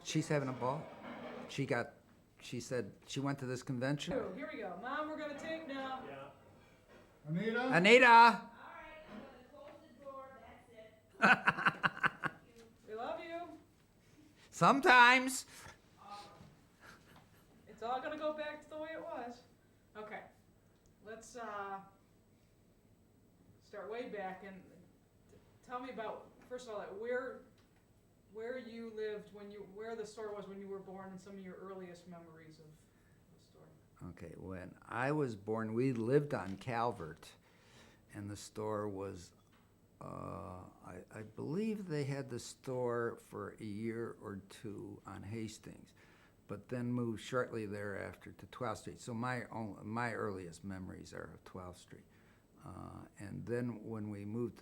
She's having a ball. She said she went to this convention. Here we go. Mom, we're going to tape now. Anita? Anita! All right, I'm gonna close the door, that's it. We love you. Sometimes. It's all going to go back to the way it was. Okay. Let's start way back and tell me about, first of all, where you lived where the store was when you were born and some of your earliest memories of the store. Okay, when I was born, we lived on Calvert, and the store was, I believe they had the store for a year or two on Hastings, but then moved shortly thereafter to 12th Street. So my earliest memories are of 12th Street. And then when we moved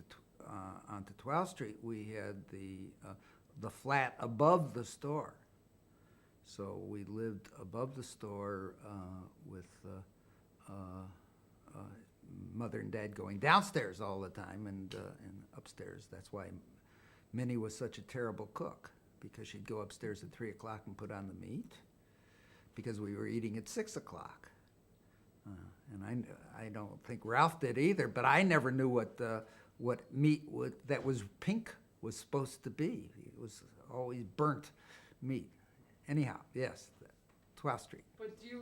onto 12th Street, we had the flat above the store. So we lived above the store with mother and dad going downstairs all the time and upstairs. That's why Minnie was such a terrible cook, because she'd go upstairs at 3 o'clock and put on the meat, because we were eating at 6 o'clock. And I don't think Ralph did either, but I never knew what meat that was pink was supposed to be. It was always burnt meat. Anyhow, yes, 12th Street. But did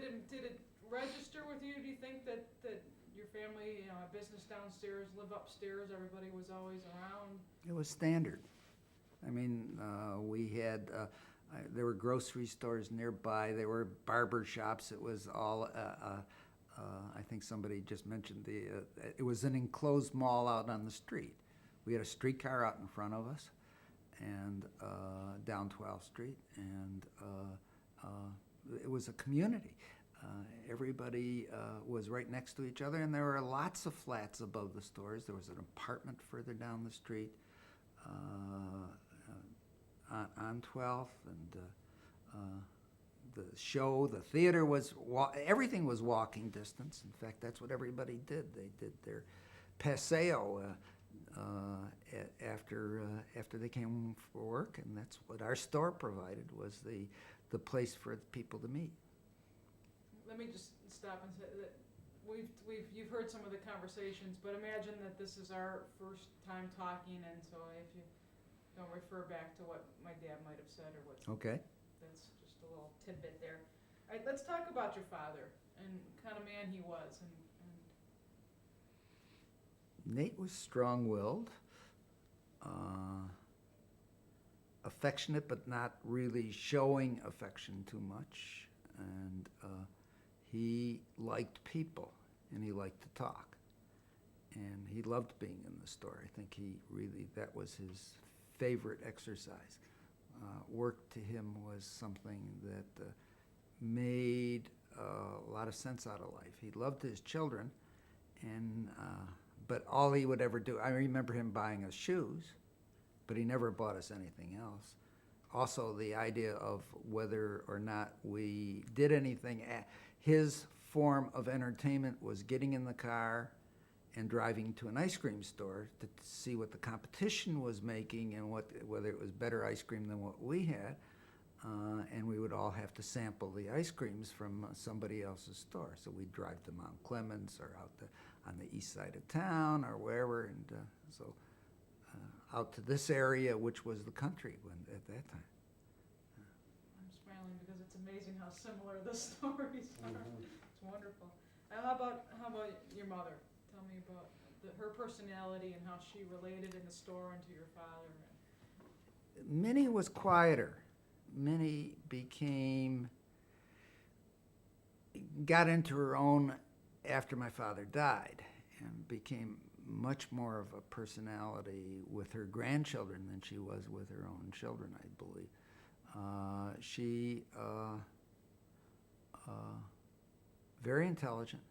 it register with you? Do you think that your family, a business downstairs, live upstairs, everybody was always around? It was standard. I mean, we had, there were grocery stores nearby, there were barber shops. It was all, I think somebody just mentioned it was an enclosed mall out on the street. We had a streetcar out in front of us, and down 12th Street, and it was a community. Everybody was right next to each other, and there were lots of flats above the stores. There was an apartment further down the street on 12th, and the theater was, everything was walking distance. In fact, that's what everybody did. They did their paseo after they came home for work, and that's what our store provided, was the place for people to meet. Let me just stop and say that you've heard some of the conversations, but imagine that this is our first time talking, and so if you don't refer back to what my dad might have said or what. Okay. That's just a little tidbit there. All right, let's talk about your father and kind of man he was. And Nate was strong-willed, affectionate, but not really showing affection too much, and he liked people, and he liked to talk, and he loved being in the store. I think that was his favorite exercise. Work to him was something that made a lot of sense out of life. He loved his children, and but all he would ever do, I remember him buying us shoes, but he never bought us anything else. Also, the idea of whether or not we did anything, his form of entertainment was getting in the car and driving to an ice cream store to see what the competition was making and whether it was better ice cream than what we had. And we would all have to sample the ice creams from somebody else's store. So we'd drive to Mount Clemens or out on the east side of town or wherever, and so out to this area, which was the country at that time. I'm smiling because it's amazing how similar the stories are. It's wonderful. How about your mother? Tell me about her personality and how she related in the store and to your father. Minnie was quieter. Minnie got into her own after my father died, and became much more of a personality with her grandchildren than she was with her own children, I believe. She very intelligent.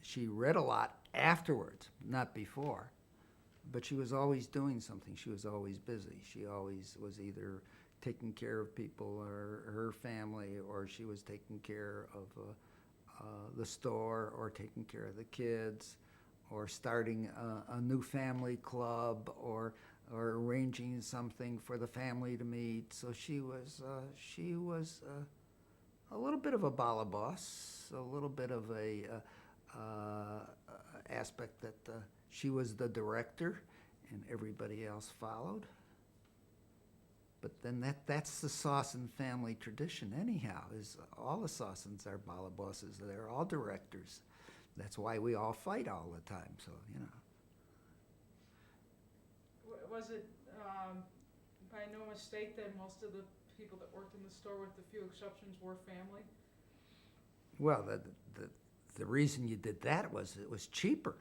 She read a lot afterwards, not before, but she was always doing something. She was always busy. She always was either taking care of people or her family, or she was taking care of the store, or taking care of the kids, or starting a new family club, or or arranging something for the family to meet. So she was a little bit of a bala boss, a little bit of a aspect that she was the director and everybody else followed. But then that's the Sosin family tradition anyhow, is all the Sosins are bala bosses. They're all directors. That's why we all fight all the time, so, you know. Was it by no mistake that most of the people that worked in the store, with a few exceptions, were family? Well, the reason you did that was it was cheaper.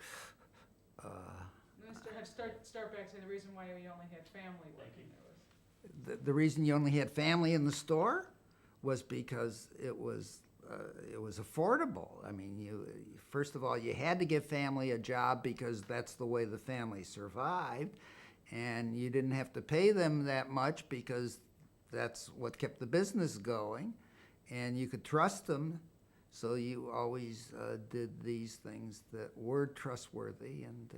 Start back to the reason why we only had family working there. The reason you only had family in the store was because it was affordable. I mean, first of all, you had to give family a job because that's the way the family survived, and you didn't have to pay them that much because that's what kept the business going, and you could trust them. So you always did these things that were trustworthy and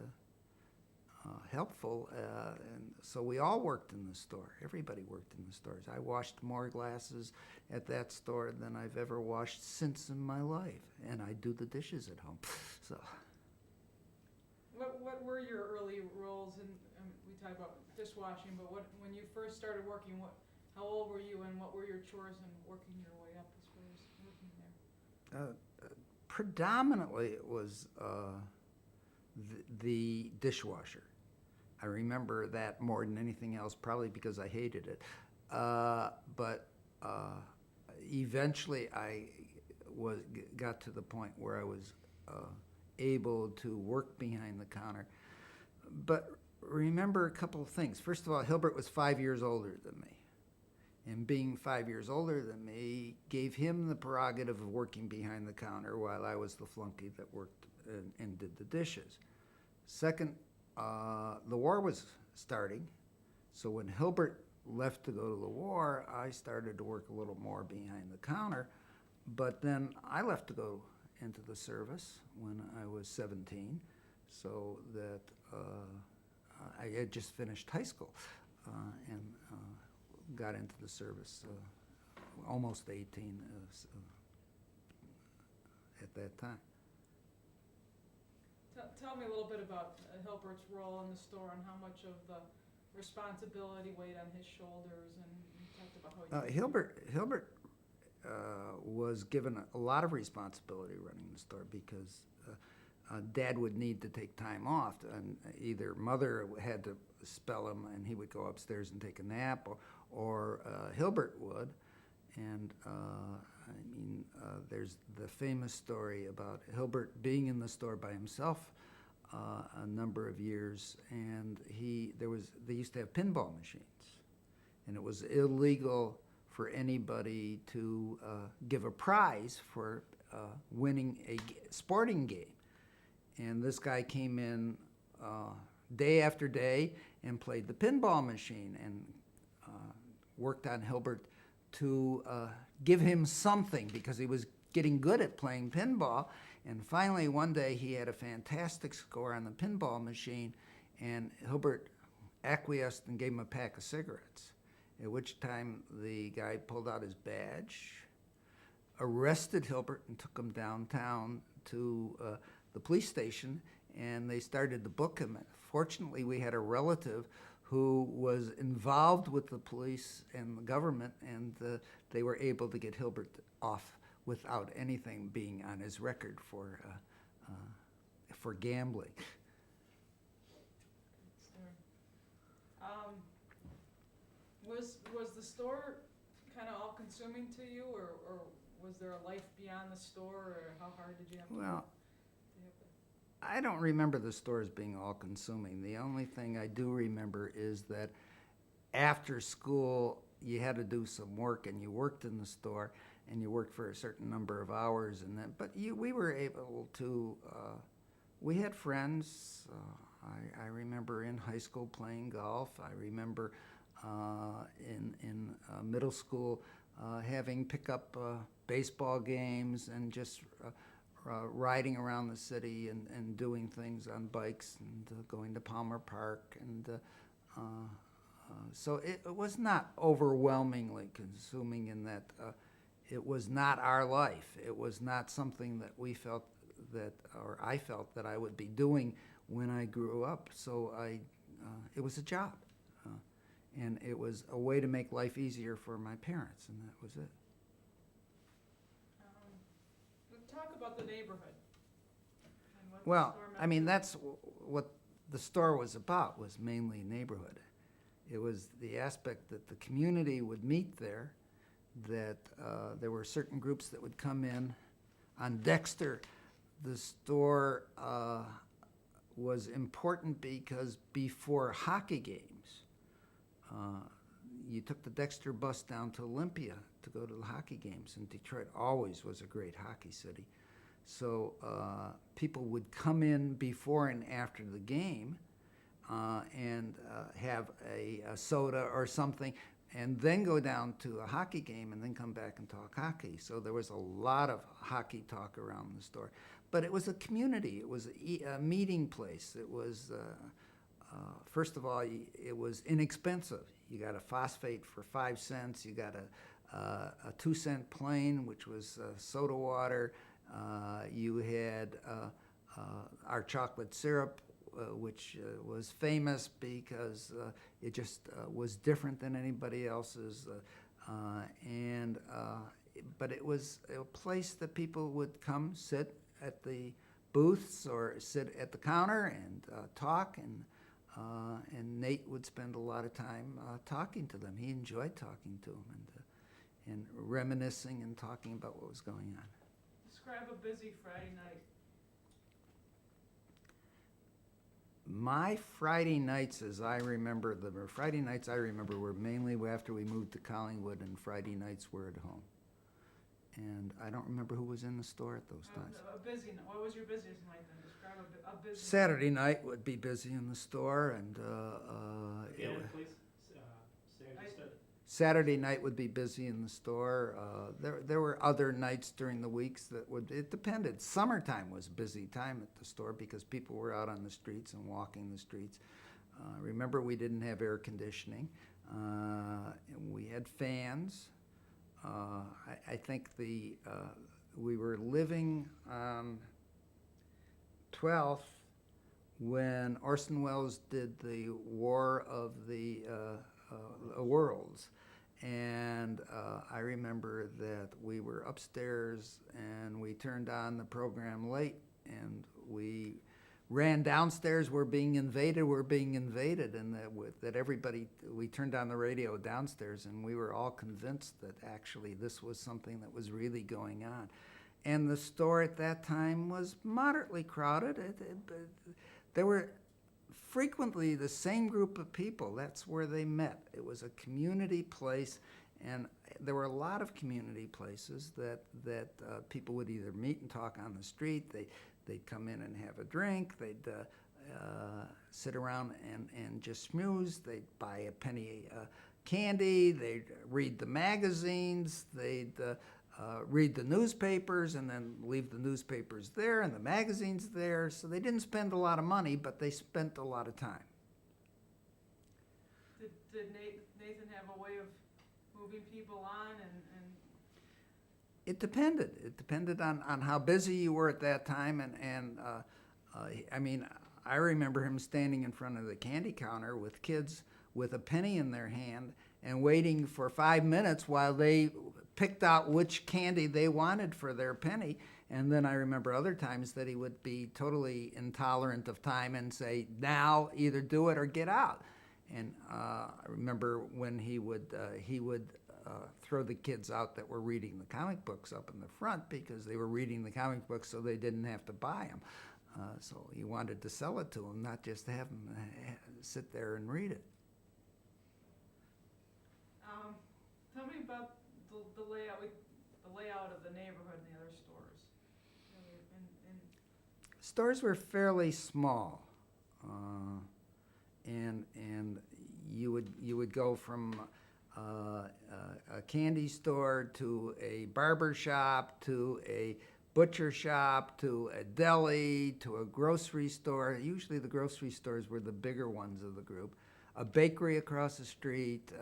helpful, and so we all worked in the store. Everybody worked in the stores. I washed more glasses at that store than I've ever washed since in my life, and I do the dishes at home. So, What were your early roles in? We talk about dishwashing, but when you first started working, how old were you, and what were your chores in working your way up as far as working there? Predominantly, it was the dishwasher. I remember that more than anything else, probably because I hated it. But eventually, I got to the point where I was able to work behind the counter. But remember a couple of things. First of all, Hilbert was 5 years older than me. And being 5 years older than me gave him the prerogative of working behind the counter while I was the flunky that worked and did the dishes. Second, the war was starting, so when Hilbert left to go to the war, I started to work a little more behind the counter, but then I left to go into the service when I was 17, so that I had just finished high school and got into the service almost 18 at that time. Tell me a little bit about Hilbert's role in the store and how much of the responsibility weighed on his shoulders, and you talked about how he Hilbert was given a lot of responsibility running the store because Dad would need to take time off, and either Mother had to spell him and he would go upstairs and take a nap, or Hilbert would. And there's the famous story about Hilbert being in the store by himself a number of years, and they used to have pinball machines, and it was illegal for anybody to give a prize for winning a sporting game. And this guy came in day after day and played the pinball machine and worked on Hilbert to give him something because he was getting good at playing pinball. And finally, one day, he had a fantastic score on the pinball machine, and Hilbert acquiesced and gave him a pack of cigarettes, at which time the guy pulled out his badge, arrested Hilbert, and took him downtown to the police station, and they started to book him. Fortunately, we had a relative who was involved with the police and the government, and they were able to get Hilbert off without anything being on his record for gambling. Was the store kind of all-consuming to you, or was there a life beyond the store, or how hard did you have to work? I don't remember the stores being all-consuming. The only thing I do remember is that after school, you had to do some work, and you worked in the store, and you worked for a certain number of hours, and then. But we were able to. We had friends. I remember in high school playing golf. I remember in middle school having pickup baseball games and just. Riding around the city and doing things on bikes and going to Palmer Park and So it was not overwhelmingly consuming in that it was not our life. It was not something that we felt that, or I felt that I would be doing when I grew up. So it was a job. And it was a way to make life easier for my parents, and that was it. Talk about the neighborhood. And what the Well, store I mean, meant. that's what the store was about, was mainly neighborhood. It was the aspect that the community would meet there, that there were certain groups that would come in. On Dexter, the store was important because before hockey games, you took the Dexter bus down to Olympia to go to the hockey games, and Detroit always was a great hockey city. So people would come in before and after the game and have a soda or something, and then go down to a hockey game and then come back and talk hockey. So there was a lot of hockey talk around the store. But it was a community. It was a meeting place. It was, first of all, it was inexpensive. You got a phosphate for 5 cents. You got a 2-cent plain, which was soda water. You had our chocolate syrup, which was famous because it just was different than anybody else's. But it was a place that people would come sit at the booths or sit at the counter and talk, and Nate would spend a lot of time talking to them. He enjoyed talking to them and reminiscing and talking about what was going on. Describe a busy Friday night. My Friday nights, as I remember them, or Friday nights I remember were mainly after we moved to Collingwood, and Friday nights were at home. And I don't remember who was in the store at those times. A busy night. What was your busiest night then? Describe a busy Saturday night would be busy in the store, and Again, please. Saturday night would be busy in the store. There were other nights during the weeks that would, it depended. Summertime was a busy time at the store because people were out on the streets and walking the streets. Remember, we didn't have air conditioning. And we had fans. I think we were living on 12th when Orson Welles did the War of the Worlds. And I remember that we were upstairs and we turned on the program late, and we ran downstairs. We're being invaded, and that everybody, we turned on the radio downstairs, and we were all convinced that actually this was something that was really going on. And the store at that time was moderately crowded. There were frequently the same group of people. That's where they met. It was a community place, and there were a lot of community places that people would either meet and talk on the street. They'd come in and have a drink. They'd sit around and just schmooze. They'd buy a penny candy. They'd read the magazines. They'd read the newspapers and then leave the newspapers there and the magazines there. So they didn't spend a lot of money, but they spent a lot of time. Did Nathan have a way of moving people on and It depended. It depended on how busy you were at that time. I mean, I remember him standing in front of the candy counter with kids with a penny in their hand and waiting for 5 minutes while they picked out which candy they wanted for their penny. And then I remember other times that he would be totally intolerant of time and say, now either do it or get out. And I remember when he would throw the kids out that were reading the comic books up in the front because they were reading the comic books so they didn't have to buy them. So he wanted to sell it to them, not just have them sit there and read it. tell me about the layout of the neighborhood and the other stores. Stores were fairly small, and you would go from a candy store to a barber shop to a butcher shop to a deli to a grocery store. Usually the grocery stores were the bigger ones of the group. a bakery across the street.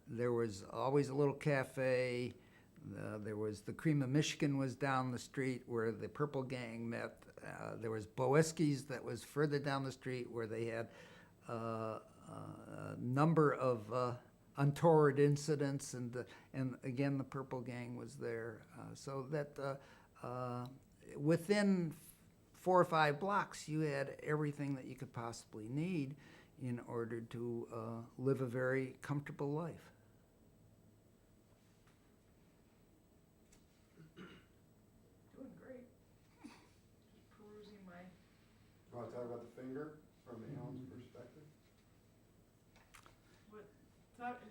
There was always a little cafe. There was the Cream of Michigan was down the street where the Purple Gang met. There was Boeski's that was further down the street where they had a number of untoward incidents, and again the Purple Gang was there. So that within 4 or 5 blocks, you had everything that you could possibly need in order to live a very comfortable life. Doing great. Just perusing my. Want to talk about the finger from Alan's perspective? Thought,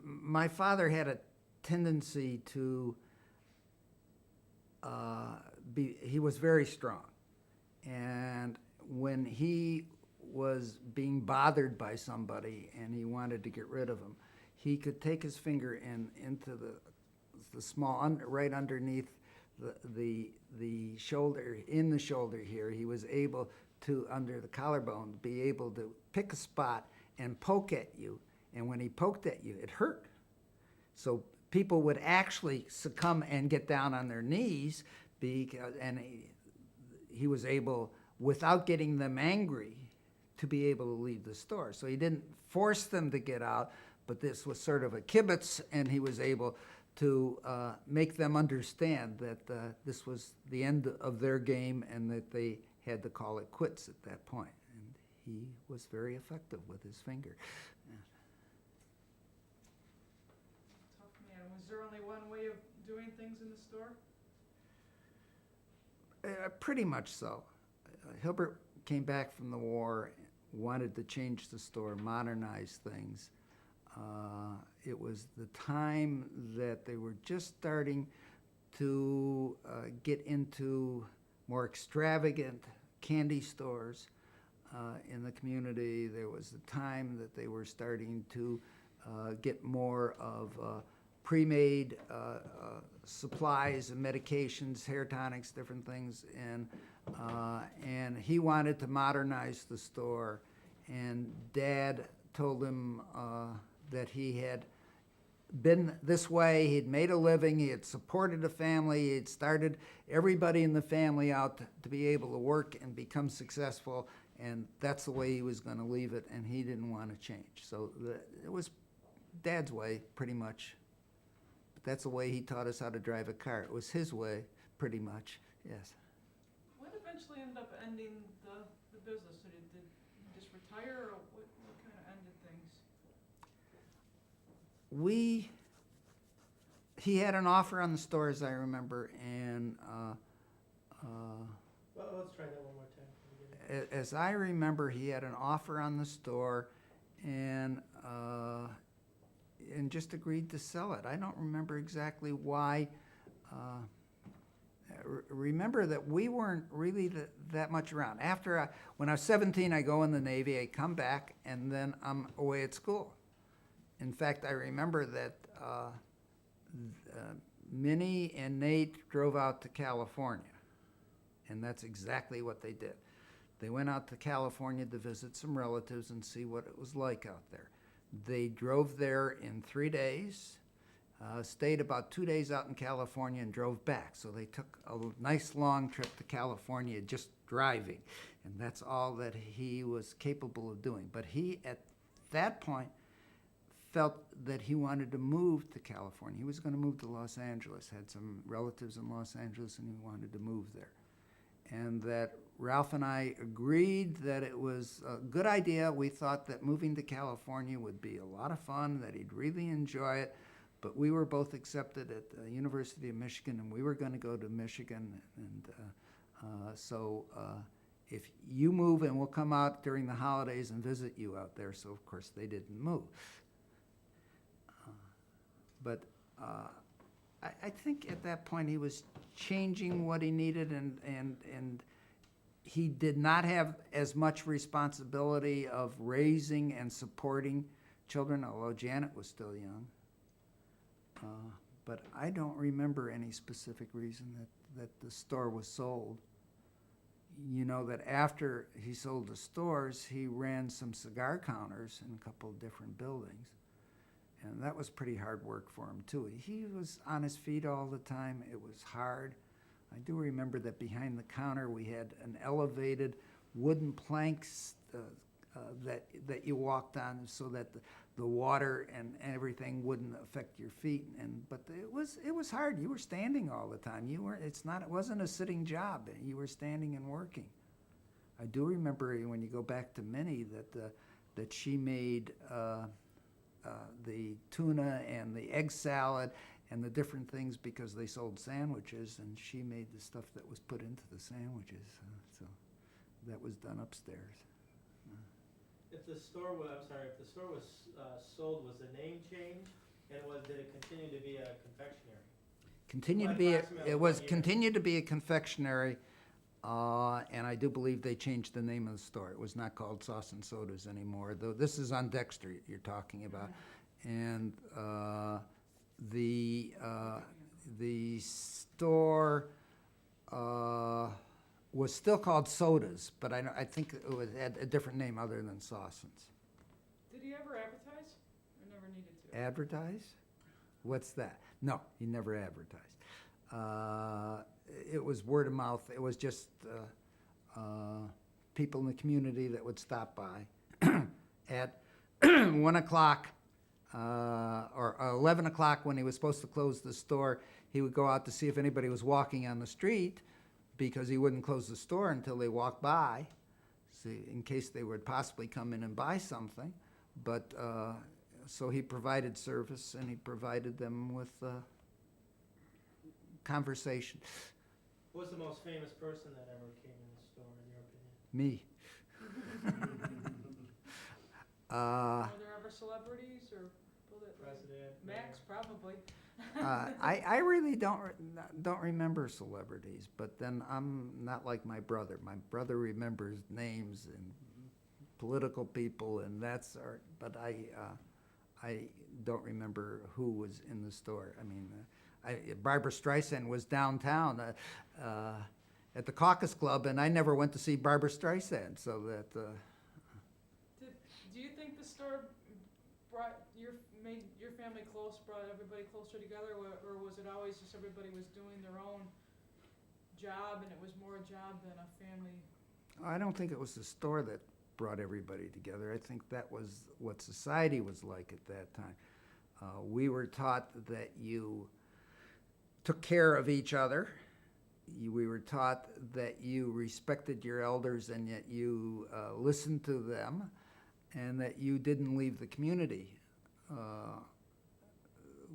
My father had a tendency to he was very strong. And when he was being bothered by somebody and he wanted to get rid of him, he could take his finger and into the small, right underneath the shoulder, in the shoulder here, he was able to, under the collarbone, be able to pick a spot and poke at you. And when he poked at you, it hurt. So people would actually succumb and get down on their knees, and he was able, without getting them angry, to be able to leave the store. So he didn't force them to get out, but this was sort of a kibitz, and he was able to make them understand that this was the end of their game and that they had to call it quits at that point. And he was very effective with his finger. tough man. Was there only one way of doing things in the store? Pretty much so. Hilbert came back from the war, wanted to change the store, modernize things. It was the time that they were just starting to get into more extravagant candy stores in the community. There was the time that they were starting to get more of pre-made supplies and medications, hair tonics, different things, and he wanted to modernize the store. And Dad told him that he had been this way, he'd made a living, he had supported a family, he had started everybody in the family out to be able to work and become successful, and that's the way he was going to leave it, and he didn't want to change. So it was Dad's way, pretty much. But that's the way he taught us how to drive a car. It was his way, pretty much, yes. What eventually ended up ending the business? Did he just retire, or what kind of ended things? He had an offer on the store, as I remember, and Well, let's try that one more time. as I remember, he had an offer on the store, and just agreed to sell it. I don't remember exactly why. Remember that we weren't really that much around. After when I was 17, I go in the Navy, I come back, and then I'm away at school. In fact, I remember that Minnie and Nate drove out to California, and that's exactly what they did. They went out to California to visit some relatives and see what it was like out there. They drove there in 3 days, stayed about 2 days out in California, and drove back. So they took a nice long trip to California just driving, and that's all that he was capable of doing. But he, at that point, felt that he wanted to move to California. He was going to move to Los Angeles, had some relatives in Los Angeles, and he wanted to move there. And that Ralph and I agreed that it was a good idea. We thought that moving to California would be a lot of fun, that he'd really enjoy it. But we were both accepted at the University of Michigan, and we were going to go to Michigan. And so if you move, and we'll come out during the holidays and visit you out there. So, of course, they didn't move. But I think at that point he was changing what he needed, and he did not have as much responsibility of raising and supporting children, although Janet was still young. But I don't remember any specific reason that the store was sold. you know that after he sold the stores, he ran some cigar counters in a couple of different buildings. And that was pretty hard work for him, too. He was on his feet all the time. It was hard. I do remember that behind the counter we had an elevated wooden planks that you walked on so that the water and everything wouldn't affect your feet. But it was hard. You were standing all the time. It wasn't a sitting job. You were standing and working. I do remember when you go back to Minnie that she made the tuna and the egg salad and the different things because they sold sandwiches, and she made the stuff that was put into the sandwiches. So that was done upstairs. If the store was, if the store was sold, was the name changed, and did it continue to be a confectionery? Continued to be a confectionery, and I do believe they changed the name of the store. It was not called Sosins Sodas anymore, though this is on Dexter you're talking about. And the store was still called Sodas, but I think it had a different name other than Sosins. Did he ever advertise? Or never needed to? Advertise? What's that? No, he never advertised. It was word of mouth. It was just people in the community that would stop by at 1 o'clock or 11 o'clock when he was supposed to close the store. He would go out to see if anybody was walking on the street because he wouldn't close the store until they walked by, see, in case they would possibly come in and buy something. But so he provided service, and he provided them with conversation. Who was the most famous person that ever came in the store, in your opinion? Me. Were there ever celebrities or people that President? Max, mayor? probably. I really don't remember celebrities, but then I'm not like my brother. My brother remembers names and political people, and that's art. But I don't remember who was in the store. I mean, Barbra Streisand was downtown at the Caucus Club, and I never went to see Barbra Streisand. So that. Do you think the store made your family close, brought everybody closer together, or was it always just everybody was doing their own job and it was more a job than a family? I don't think it was the store that brought everybody together. I think that was what society was like at that time. We were taught that you took care of each other. We were taught that you respected your elders and that you listened to them, and that you didn't leave the community.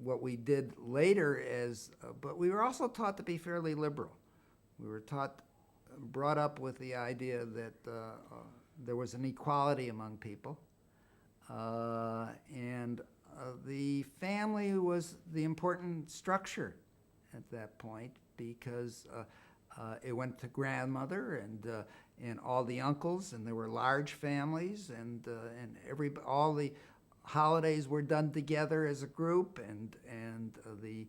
What we did later is, but we were also taught to be fairly liberal. We were brought up with the idea that there was an equality among people, and the family was the important structure at that point, because it went to grandmother and all the uncles, and there were large families, and all the holidays were done together as a group, and the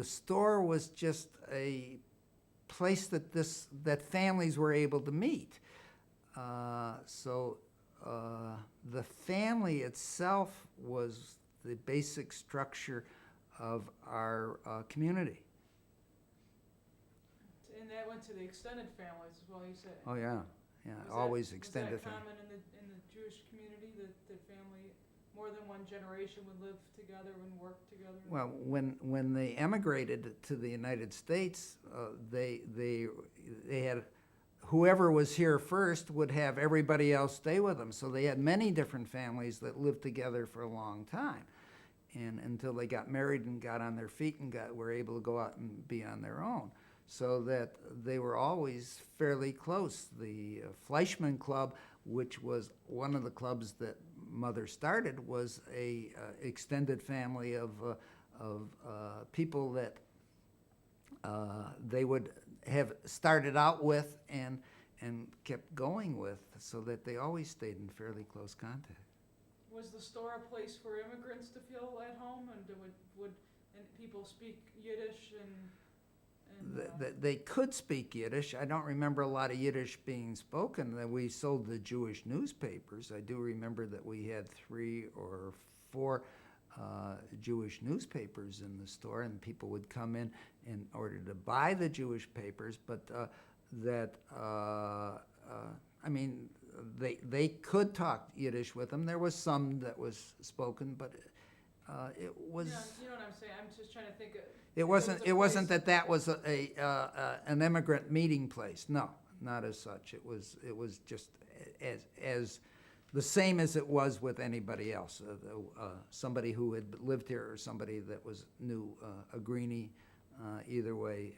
store was just a place that families were able to meet. So the family itself was the basic structure of our community. And that went to the extended families as well, you said. Oh yeah, always extended Was that family. common in the Jewish community, that family, more than one generation would live together and work together? Well, when they emigrated to the United States, they had whoever was here first would have everybody else stay with them. So they had many different families that lived together for a long time, and until they got married and got on their feet and were able to go out and be on their own. So that they were always fairly close. The Fleischmann Club, which was one of the clubs that Mother started, was a extended family of people that they would have started out with and kept going with, so that they always stayed in fairly close contact. Was the store a place for immigrants to feel at home, and would people speak Yiddish they could speak Yiddish. I don't remember a lot of Yiddish being spoken. That we sold the Jewish newspapers. I do remember that we had 3 or 4 Jewish newspapers in the store, and people would come in order to buy the Jewish papers. But I mean, they could talk Yiddish with them. There was some that was spoken, but it was. Yeah, you know what I'm saying? I'm just trying to think of. It wasn't that was an immigrant meeting place. No, not as such. It was just as the same as it was with anybody else. Somebody who had lived here or somebody that was new, a greenie. Either way,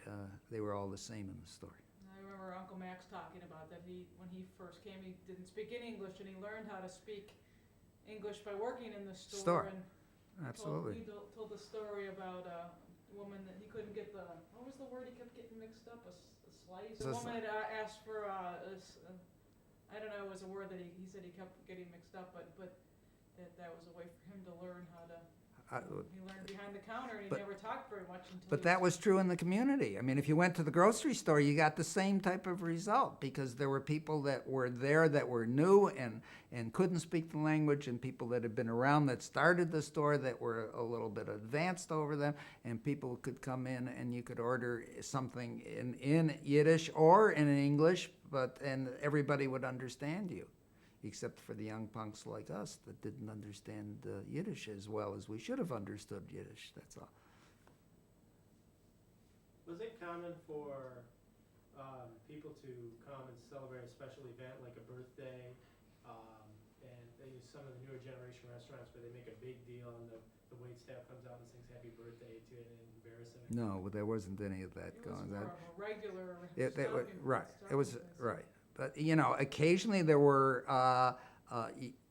they were all the same in the story. I remember Uncle Max talking about that. When he first came, he didn't speak any English, and he learned how to speak English by working in the store. And Absolutely. He told the story about a woman that he couldn't get the, what was the word he kept getting mixed up? A slice? The woman had asked for, I don't know, it was a word that he said he kept getting mixed up, but that was a way for him to learn how to, he learned behind the counter, and he never talked very much until But that was true in the community. I mean, if you went to the grocery store, you got the same type of result because there were people that were there that were new and couldn't speak the language, and people that had been around that started the store that were a little bit advanced over them, and people could come in and you could order something in Yiddish or in English, and everybody would understand you, except for the young punks like us that didn't understand Yiddish as well as we should have understood Yiddish, that's all. Was it common for people to come and celebrate a special event like a birthday? And they use some of the newer generation restaurants where they make a big deal and the wait staff comes out and sings happy birthday to it and embarrass them. No, there wasn't any of that it was going more on. of a regular Right, it was, stopping place. right. But, occasionally there were,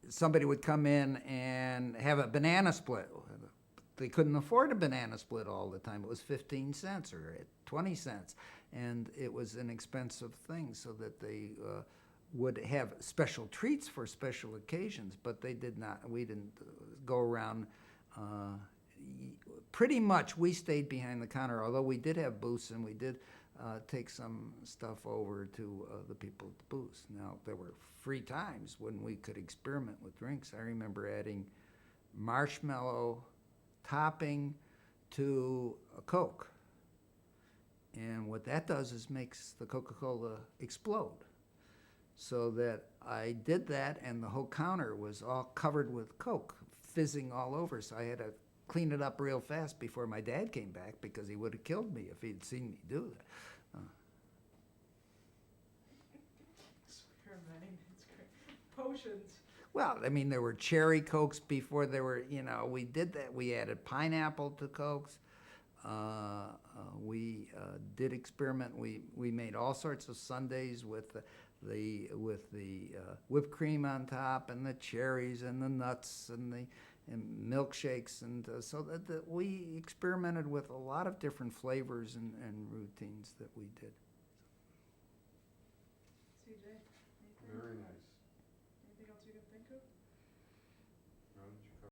somebody would come in and have a banana split. They couldn't afford a banana split all the time. It was 15 cents or 20 cents. And it was an expensive thing, so that they would have special treats for special occasions, but they did not. We didn't go around. Pretty much we stayed behind the counter, although we did have booths and we did take some stuff over to the people at the booths. Now, there were free times when we could experiment with drinks. I remember adding marshmallow topping to a Coke. And what that does is makes the Coca-Cola explode. So that I did that, and the whole counter was all covered with Coke, fizzing all over. So I had to clean it up real fast before my dad came back, because he would have killed me if he'd seen me do that. Experimenting, it's great. Potions. Well, I mean, there were cherry Cokes before there were, we did that. We added pineapple to Cokes. We did experiment. We made all sorts of sundaes with the whipped cream on top, and the cherries and the nuts and milkshakes, and so that we experimented with a lot of different flavors and routines that we did. CJ? Very nice.